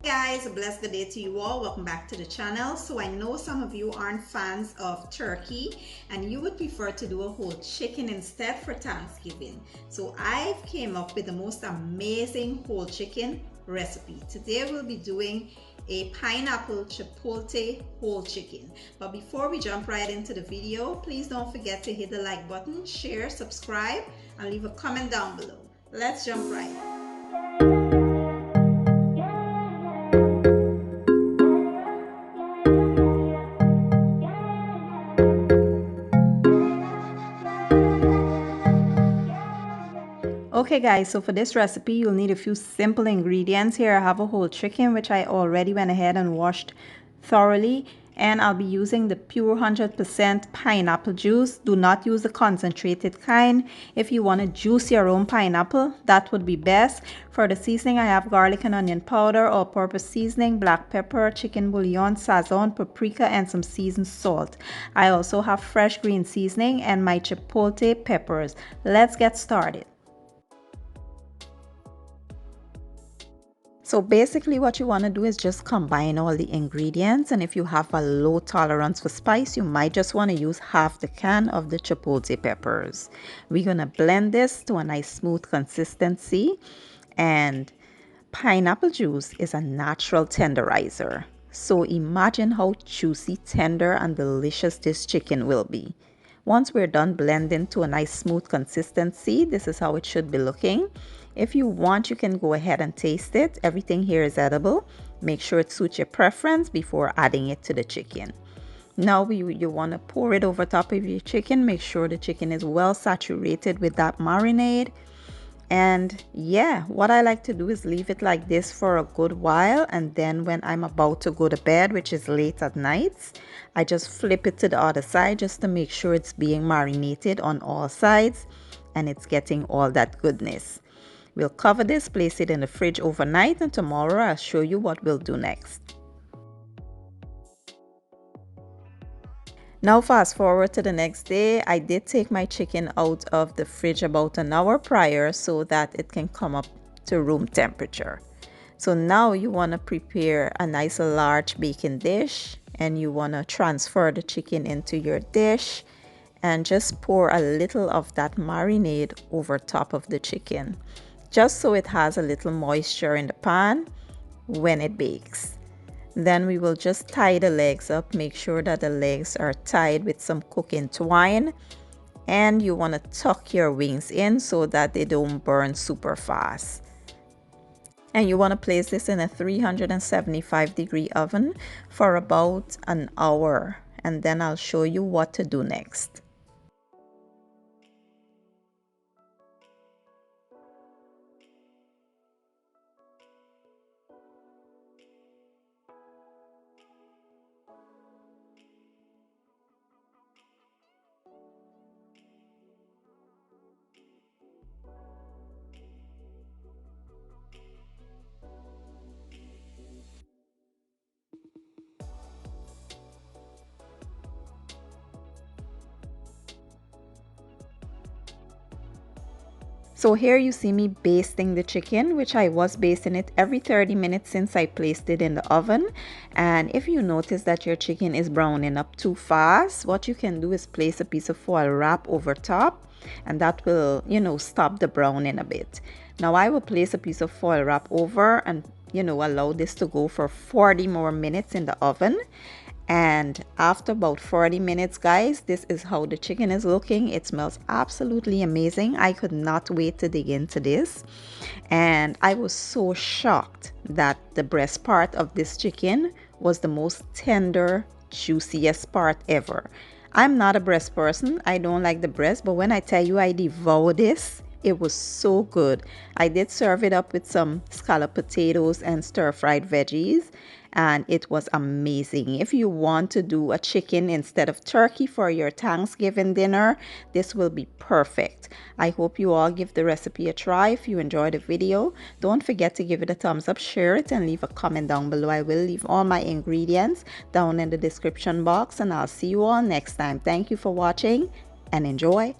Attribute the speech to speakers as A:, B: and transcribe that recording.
A: Guys, a blessed good day to you all. Welcome back to the channel. So I know some of you aren't fans of turkey and you would prefer to do a whole chicken instead for Thanksgiving. So I've came up with the most amazing whole chicken recipe. Today we'll be doing a pineapple chipotle whole chicken. But before we jump right into the video, please don't forget to hit the like button, share, subscribe, and leave a comment down below. Let's jump right in. Okay guys, so for this recipe you'll need a few simple ingredients. Here I have a whole chicken which I already went ahead and washed thoroughly, and I'll be using the pure 100% pineapple juice. Do not use the concentrated kind. If you want to juice your own pineapple, that would be best. For the seasoning I have garlic and onion powder, all-purpose seasoning, black pepper, chicken bouillon, sazon, paprika, and some seasoned salt. I also have fresh green seasoning and my chipotle peppers. Let's get started. So basically what you want to do is just combine all the ingredients, and if you have a low tolerance for spice, you might just want to use half the can of the chipotle peppers. We're going to blend this to a nice smooth consistency, and pineapple juice is a natural tenderizer. So imagine how juicy, tender, and delicious this chicken will be. Once we're done blending to a nice smooth consistency, this is how it should be looking. If you want, you can go ahead and taste it. Everything here is edible. Make sure it suits your preference before adding it to the chicken. Now you want to pour it over top of your chicken. Make sure the chicken is well saturated with that marinade. And yeah, what I like to do is leave it like this for a good while, and then when I'm about to go to bed, which is late at night, I just flip it to the other side just to make sure it's being marinated on all sides and it's getting all that goodness. We'll cover this, place it in the fridge overnight, and tomorrow I'll show you what we'll do next. Now fast forward to the next day. I did take my chicken out of the fridge about an hour prior so that it can come up to room temperature. So now you want to prepare a nice large baking dish, and you want to transfer the chicken into your dish and just pour a little of that marinade over top of the chicken, just so it has a little moisture in the pan when it bakes. Then we will just tie the legs up. Make sure that the legs are tied with some cooking twine, and you want to tuck your wings in so that they don't burn super fast. And you want to place this in a 375-degree oven for about an hour, and then I'll show you what to do next. So here you see me basting the chicken, which I was basting it every 30 minutes since I placed it in the oven. And if you notice that your chicken is browning up too fast, what you can do is place a piece of foil wrap over top, and that will, stop the browning a bit. Now I will place a piece of foil wrap over and, allow this to go for 40 more minutes in the oven. And after about 40 minutes, guys, this is how the chicken is looking. It smells absolutely amazing. I could not wait to dig into this. And I was so shocked that the breast part of this chicken was the most tender, juiciest part ever. I'm not a breast person. I don't like the breast, but when I tell you I devour this, it was so good. I did serve it up with some scalloped potatoes and stir-fried veggies, and it was amazing. If you want to do a chicken instead of turkey for your Thanksgiving dinner, this will be perfect. I hope you all give the recipe a try. If you enjoyed the video, don't forget to give it a thumbs up, share it, and leave a comment down below. I will leave all my ingredients down in the description box, and I'll see you all next time. Thank you for watching and enjoy.